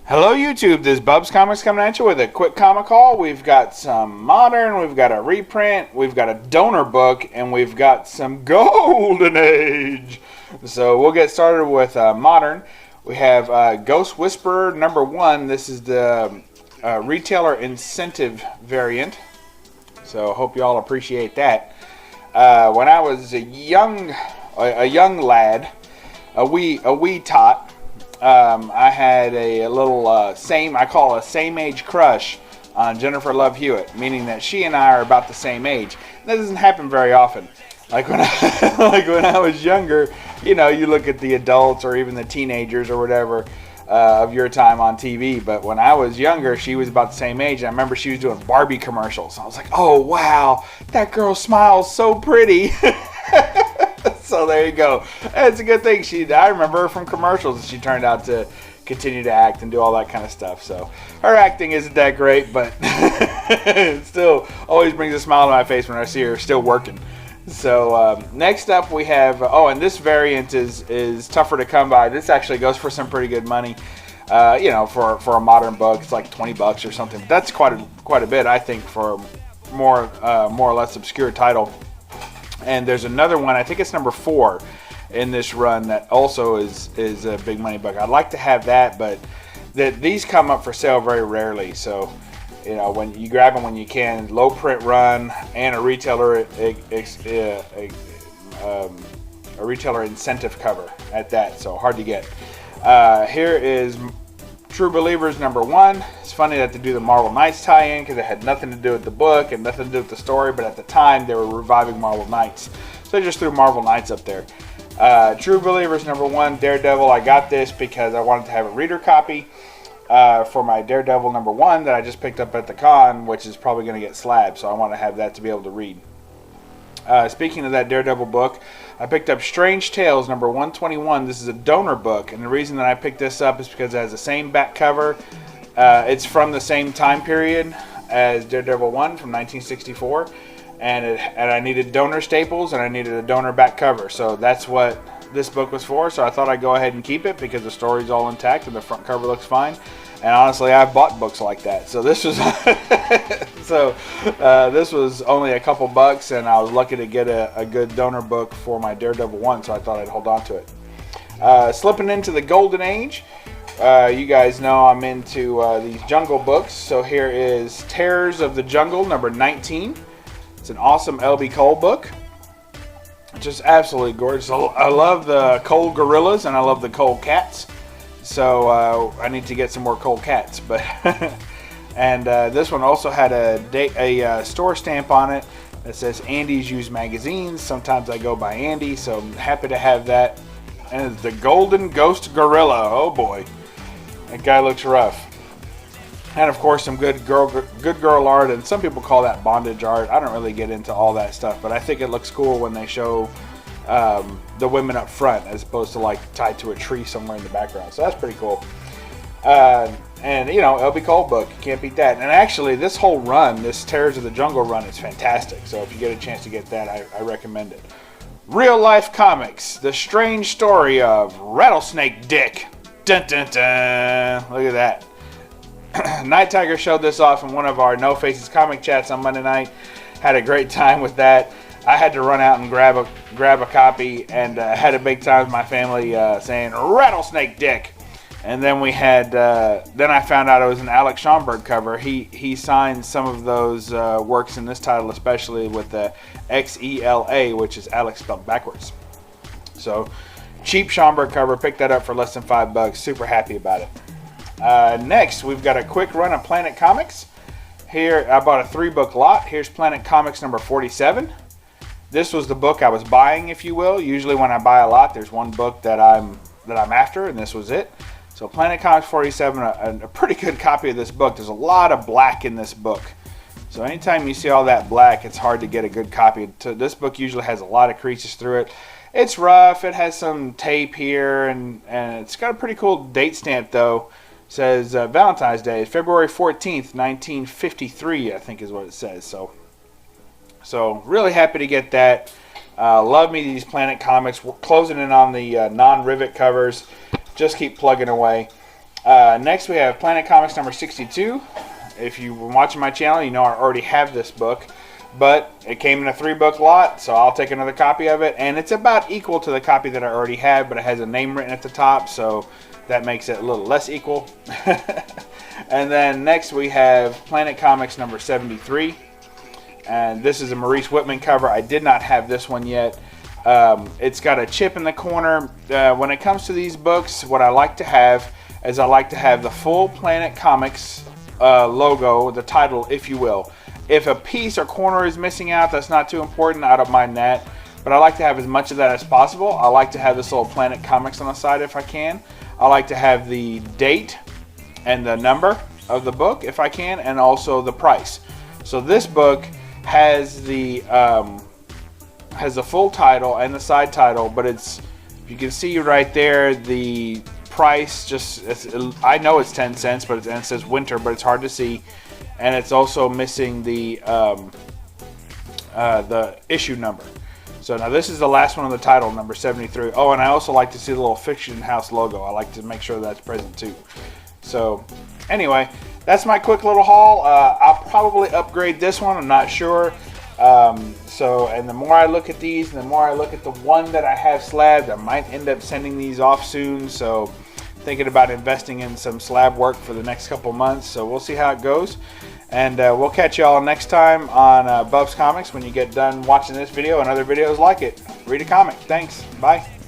Hello YouTube, this is Bub's Comics coming at you with a quick comic haul. We've got some modern, we've got a reprint, we've got a donor book, and we've got some golden age. So we'll get started with modern. We have Ghost Whisperer #1. This is the retailer incentive variant. So hope you all appreciate that. When I was a young lad, a wee tot, I had a little I call a same age crush on Jennifer Love Hewitt, meaning that she and I are about the same age. That doesn't happen very often. Like when I was younger, you know, you look at the adults or even the teenagers or whatever of your time on TV. But when I was younger, she was about the same age. And I remember she was doing Barbie commercials. I was like, oh wow, that girl smiles so pretty. So there you go. It's a good thing. I remember her from commercials, and she turned out to continue to act and do all that kind of stuff. So her acting isn't that great, but it still always brings a smile to my face when I see her still working. So next up we have, and this variant is tougher to come by. This actually goes for some pretty good money. You know, for a modern book, it's like $20 or something. But that's quite a bit, I think, for a more or less obscure title. And there's another one, I think it's #4 in this run, that also is a big money book. I'd like to have that, but these come up for sale very rarely. So, you know, when you grab them when you can, low print run and a retailer incentive cover at that. So hard to get. Here is True Believers #1. It's funny that they do the Marvel Knights tie-in because it had nothing to do with the book and nothing to do with the story, but at the time they were reviving Marvel Knights, so they just threw Marvel Knights up there. True Believers #1, Daredevil. I got this because I wanted to have a reader copy for my Daredevil #1 that I just picked up at the con, which is probably going to get slabbed, so I want to have that to be able to read. Speaking of that Daredevil book, I picked up Strange Tales #121. This is a donor book, and the reason that I picked this up is because it has the same back cover. It's from the same time period as Daredevil 1 from 1964, and I needed donor staples and I needed a donor back cover, so that's what this book was for. So I thought I'd go ahead and keep it because the story's all intact and the front cover looks fine. And honestly, I've bought books like that. So this was this was only a couple bucks, and I was lucky to get a good donor book for my Daredevil 1, so I thought I'd hold on to it. Slipping into the golden age, you guys know I'm into these jungle books. So here is Terrors of the Jungle #19. It's an awesome L.B. Cole book. Just absolutely gorgeous. I love the Cole gorillas and I love the Cole cats. So I need to get some more Cole cats, but and this one also had a store stamp on it that says Andy's Used Magazines. Sometimes I go by Andy, so I'm happy to have that. And it's the Golden Ghost Gorilla. Oh boy, that guy looks rough. And of course some good girl art, and some people call that bondage art. I don't really get into all that stuff, but I think it looks cool when they show the women up front as opposed to like tied to a tree somewhere in the background. So that's pretty cool. And you know, L.B. Cole book, you can't beat that. And actually this whole run, this Terrors of the Jungle run, is fantastic. So if you get a chance to get that, I recommend it. Real Life Comics, The Strange Story of Rattlesnake Dick. Dun dun dun. Look at that. Night Tiger showed this off in one of our No Faces comic chats on Monday night. Had a great time with that. I had to run out and grab a copy, and had a big time with my family saying Rattlesnake Dick. And then we had then I found out it was an Alex Schomburg cover. He signed some of those works in this title, especially with the XELA, which is Alex spelled backwards. So cheap Schomburg cover. Picked that up for less than $5. Super happy about it. Next, we've got a quick run of Planet Comics. Here, I bought a 3-book lot. Here's Planet Comics #47. This was the book I was buying, if you will. Usually when I buy a lot, there's one book that I'm after, and this was it. So Planet Comics 47, a pretty good copy of this book. There's a lot of black in this book. So anytime you see all that black, it's hard to get a good copy. This book usually has a lot of creases through it. It's rough. It has some tape here, and it's got a pretty cool date stamp, though. It says Valentine's Day, February 14th, 1953, I think is what it says. So really happy to get that. Love me these Planet Comics. We're closing in on the non-rivet covers. Just keep plugging away. Next we have Planet Comics number 62. If you've been watching my channel, you know I already have this book, but it came in a 3-book lot, so I'll take another copy of it, and it's about equal to the copy that I already have, but it has a name written at the top, so that makes it a little less equal. And then next we have Planet Comics number 73, and this is a Maurice Whitman cover. I did not have this one yet. It's got a chip in the corner. When it comes to these books, what I like to have is I like to have the full Planet Comics logo, the title, if you will. If a piece or corner is missing out, that's not too important. I don't mind that, but I like to have as much of that as possible. I like to have this little Planet Comics on the side if I can. I like to have the date and the number of the book if I can, and also the price. So this book has the full title and the side title, but it's, you can see right there, the price I know it's 10 cents, but it says winter, but it's hard to see, and it's also missing the issue number. So now this is the last one on the title, number 73. Oh, and I also like to see the little Fiction House logo. I like to make sure that's present too. So anyway, that's my quick little haul. I'll probably upgrade this one, I'm not sure. And the more I look at these, and the more I look at the one that I have slabbed, I might end up sending these off soon. So thinking about investing in some slab work for the next couple months. So we'll see how it goes. And we'll catch y'all next time on BUB'S Comics when you get done watching this video and other videos like it. Read a comic. Thanks. Bye.